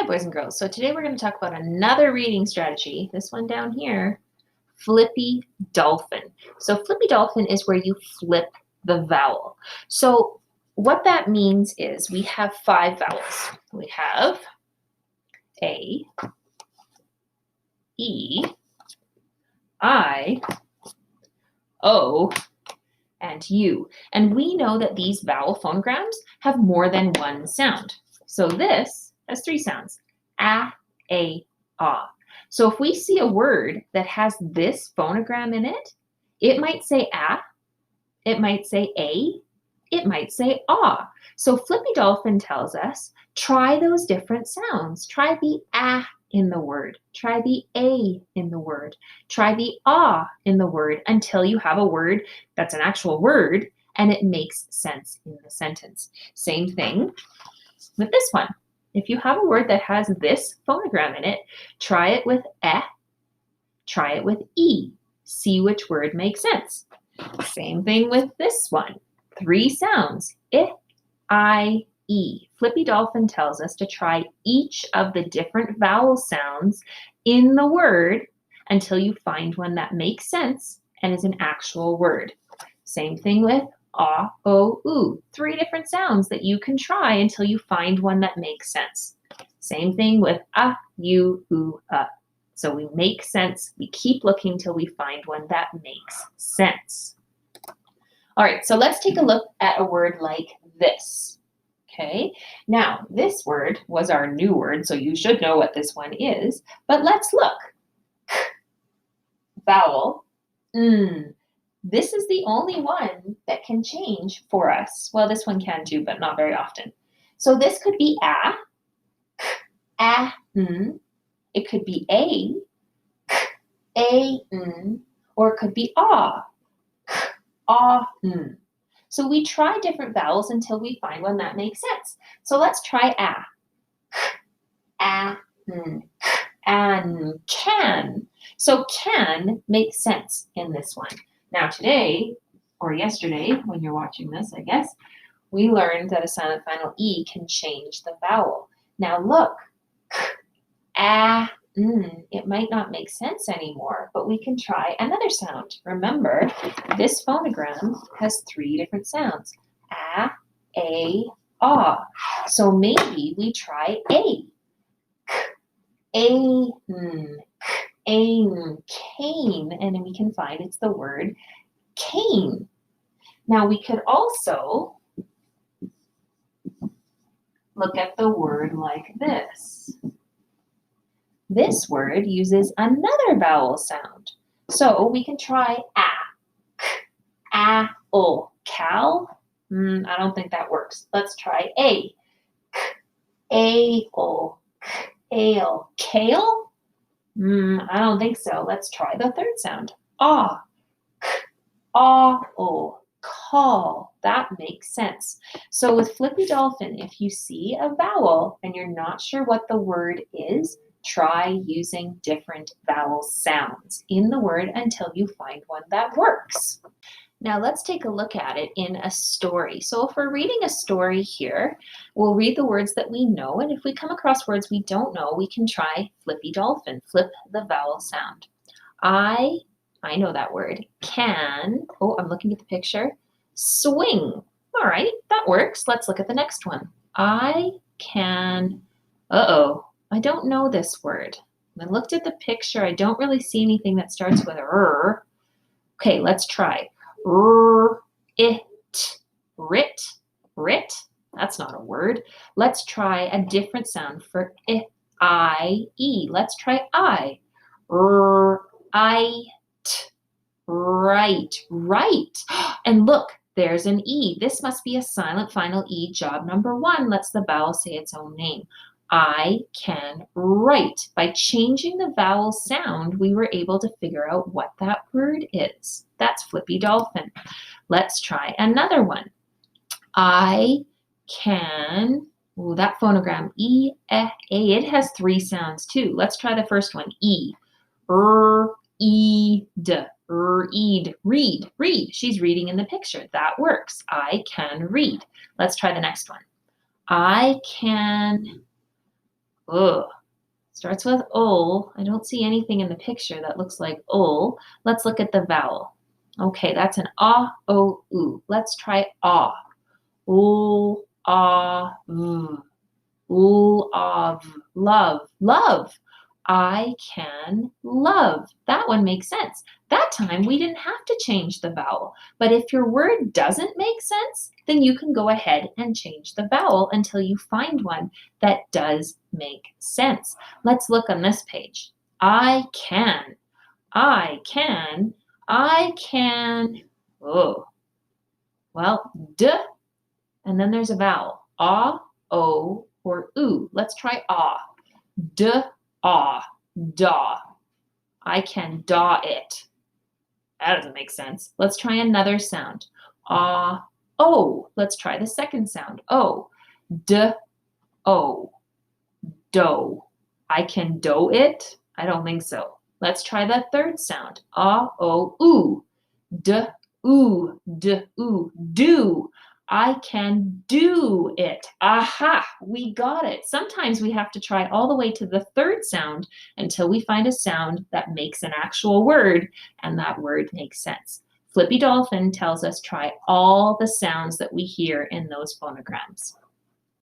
Hi, boys and girls. So today we're going to talk about another reading strategy. This one down here, Flippy Dolphin. So Flippy Dolphin is where you flip the vowel. So what that means is we have 5 vowels. We have A, E, I, O, and U. And we know that these vowel phonograms have more than one sound. So this has 3 sounds, A, Ah. So if we see a word that has this phonogram in it, it might say ah, it might say a, it might say ah. So Flippy Dolphin tells us, try those different sounds. Try the ah in the word. Try the a in the word. Try the ah in the word until you have a word that's an actual word and it makes sense in the sentence. Same thing with this one. If you have a word that has this phonogram in it, try it with eh, try it with e. See which word makes sense. Same thing with this one. 3 sounds, I, e. Flippy Dolphin tells us to try each of the different vowel sounds in the word until you find one that makes sense and is an actual word. Same thing with ah, o, oo. 3 different sounds that you can try until you find one that makes sense. Same thing with ah, u, oo, So we make sense. We keep looking till we find one that makes sense. All right, so let's take a look at a word like this. Okay, now this word was our new word, so you should know what this one is, but let's look. K, vowel, This is the only one that can change for us. Well, this one can too, but not very often. So this could be a, k, It could be a, k, a, or it could be ah, k, ah, So we try different vowels until we find one that makes sense. So let's try a. And can. So can makes sense in this one. Now today, or yesterday, when you're watching this, I guess, we learned that a silent final E can change the vowel. Now look, it might not make sense anymore, but we can try another sound. Remember, this phonogram has 3 different sounds, a, ah. So maybe we try a. Cane, and then we can find it's the word cane. Now we could also look at the word like this. This word uses another vowel sound. So we can try a, cal. I don't think that works. Let's try a, ale, kale. I don't think so. Let's try the third sound. Ah, call. That makes sense. So with Flippy Dolphin, if you see a vowel and you're not sure what the word is, try using different vowel sounds in the word until you find one that works. Now let's take a look at it in a story. So if we're reading a story here, we'll read the words that we know, and if we come across words we don't know, we can try Flippy Dolphin, flip the vowel sound. I know that word, can, I'm looking at the picture, swing. All right, that works. Let's look at the next one. I can, I don't know this word. I looked at the picture, I don't really see anything that starts with r. Okay, let's try. Rit. That's not a word. Let's try a different sound for I. Let's try I. Right. And look, there's an E. This must be a silent final E. Job number 1 lets the vowel say its own name. I can write. By changing the vowel sound, we were able to figure out what that word is. That's Flippy Dolphin. Let's try another one. I can, that phonogram, E, A, it has 3 sounds too. Let's try the first one, E. Read. She's reading in the picture. That works. I can read. Let's try the next one. I can, Ugh. Starts with O. I don't see anything in the picture that looks like O. Let's look at the vowel. Okay, that's an ah, o, oo. Let's try ah. Oo, ah, v. Oo, ah, v. Love, love. I can love. That one makes sense. That time we didn't have to change the vowel. But if your word doesn't make sense, then you can go ahead and change the vowel until you find one that does make sense. Let's look on this page. I can. I can. I can. Oh, well, d, and then there's a vowel. Ah, o, or oo. Let's try ah. D, ah, daw. I can daw it. That doesn't make sense. Let's try another sound. Ah, o. Let's try the second sound. O. D, o. Dough. I can dough it? I don't think so. Let's try the third sound. Ah, o, oo. D, oo, d, oo. Do. I can do it. Aha, we got it. Sometimes we have to try all the way to the third sound until we find a sound that makes an actual word and that word makes sense. Flippy Dolphin tells us try all the sounds that we hear in those phonograms.